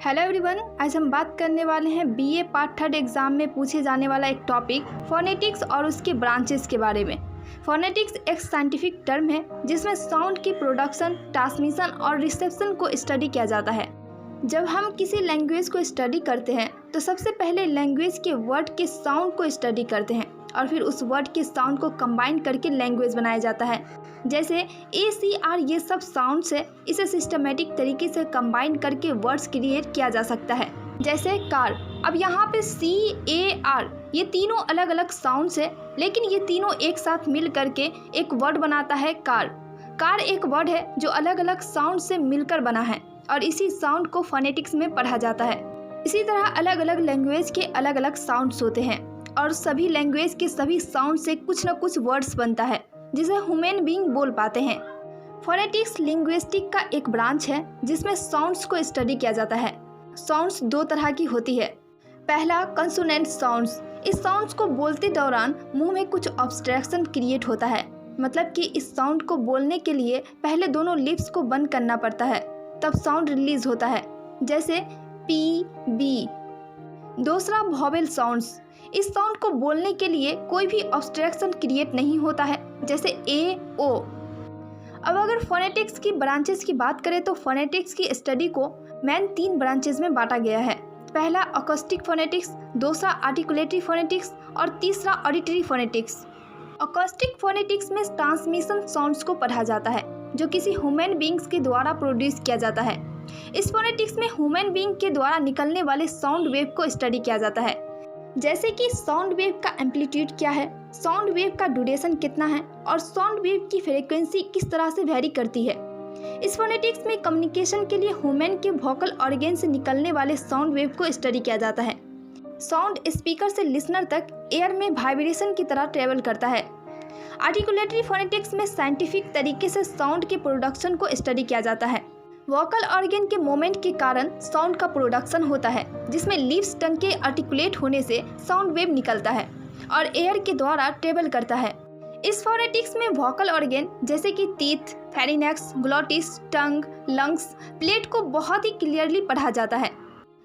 Hello everyone, आज हम बात करने वाले हैं बीए पार्ट 3 एग्ज़ाम में पूछे जाने वाला एक टॉपिक फोनेटिक्स और उसके ब्रांचेस के बारे में। फोनेटिक्स एक साइंटिफिक टर्म है जिसमें साउंड की प्रोडक्शन, ट्रांसमिशन और रिसेप्शन को स्टडी किया जाता है। जब हम किसी लैंग्वेज को स्टडी करते हैं तो सबसे पहले लैंग्वेज के वर्ड के साउंड को स्टडी करते हैं और फिर उस वर्ड के साउंड को कंबाइन करके लैंग्वेज बनाया जाता है। जैसे ए सी आर ये सब साउंड्स है, इसे सिस्टमेटिक तरीके से कंबाइन करके वर्ड्स क्रिएट किया जा सकता है। जैसे कार, अब यहाँ पे सी ए आर ये तीनों अलग अलग साउंड्स है, लेकिन ये तीनों एक साथ मिल करके एक वर्ड बनाता है कार। कार एक वर्ड है जो अलग अलग साउंड से मिलकर बना है और इसी साउंड को फोनेटिक्स में पढ़ा जाता है। इसी तरह अलग अलग लैंग्वेज के अलग अलग साउंड्स होते हैं और सभी लैंग्वेज के सभी साउंड से कुछ न कुछ वर्ड्स बनता है जिसे ह्यूमन बीइंग बोल पाते हैं। फोनेटिक्स लिंग्विस्टिक का एक ब्रांच है जिसमें साउंड्स को स्टडी किया जाता है। साउंड्स दो तरह की होती है। पहला कंसोनेंट साउंड्स, इस साउंड्स को बोलते दौरान मुंह में कुछ ऑब्स्ट्रक्शन क्रिएट होता है, मतलब कि इस साउंड को बोलने के लिए पहले दोनों लिप्स को बंद करना पड़ता है, तब साउंड रिलीज होता है, जैसे पी बी। दूसरा वॉवेल साउंड्स, इस साउंड को बोलने के लिए कोई भी ऑब्स्ट्रक्शन क्रिएट नहीं होता है, जैसे ए ओ। अब अगर फोनेटिक्स की ब्रांचेस की बात करें तो फोनेटिक्स की स्टडी को मेन 3 ब्रांचेस में बांटा गया है। पहला अकॉस्टिक फोनेटिक्स, दूसरा आर्टिकुलेटरी फोनेटिक्स और तीसरा ऑडिटरी फोनेटिक्स। अकॉस्टिक फोनेटिक्स में ट्रांसमिशन साउंड्स को पढ़ा जाता है जो किसी ह्यूमन बीइंग्स के द्वारा प्रोड्यूस किया जाता है। इस फोनेटिक्स में ह्यूमन बीइंग के द्वारा निकलने वाले साउंड वेव को स्टडी किया जाता है, जैसे कि साउंड वेव का एम्पलीट्यूड क्या है, साउंड वेव का ड्यूरेशन कितना है और साउंड वेव की फ्रीक्वेंसी किस तरह से वेरी करती है। इस फोनेटिक्स में कम्युनिकेशन के लिए ह्यूमन के वोकल ऑर्गन से निकलने वाले साउंड वेव को स्टडी किया जाता है। साउंड स्पीकर से लिसनर तक एयर में वाइब्रेशन की तरह ट्रेवल करता है। आर्टिकुलेटरी फोनेटिक्स में साइंटिफिक तरीके से साउंड के प्रोडक्शन को स्टडी किया जाता है। वोकल ऑर्गन के मूवमेंट के कारण साउंड का प्रोडक्शन होता है, जिसमें लिप्स टंग के आर्टिकुलेट होने से साउंड वेव निकलता है और एयर के द्वारा ट्रेवल करता है। इस फोनेटिक्स में वोकल ऑर्गन जैसे कि टीथ, फेरिनेक्स, ग्लोटिस, टंग, लंग्स, प्लेट को बहुत ही क्लियरली पढ़ा जाता है।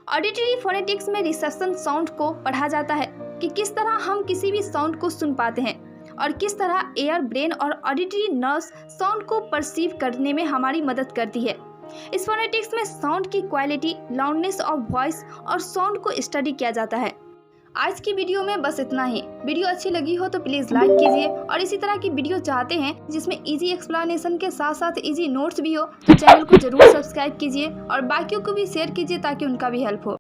ऑडिटरी फोनेटिक्स में रिसेप्शन साउंड को पढ़ा जाता है कि किस तरह हम किसी भी साउंड को सुन पाते हैं और किस तरह एयर, ब्रेन और ऑडिटरी नर्व्स साउंड को परसीव करने में हमारी मदद करती है। इस फोनेटिक्स में साउंड की क्वालिटी, लाउडनेस ऑफ वॉइस और साउंड को स्टडी किया जाता है। आज की वीडियो में बस इतना ही। वीडियो अच्छी लगी हो तो प्लीज़ लाइक कीजिए और इसी तरह की वीडियो चाहते हैं जिसमें इजी एक्सप्लेनेशन के साथ साथ इजी नोट्स भी हो तो चैनल को जरूर सब्सक्राइब कीजिए और बाकियों को भी शेयर कीजिए ताकि उनका भी हेल्प हो।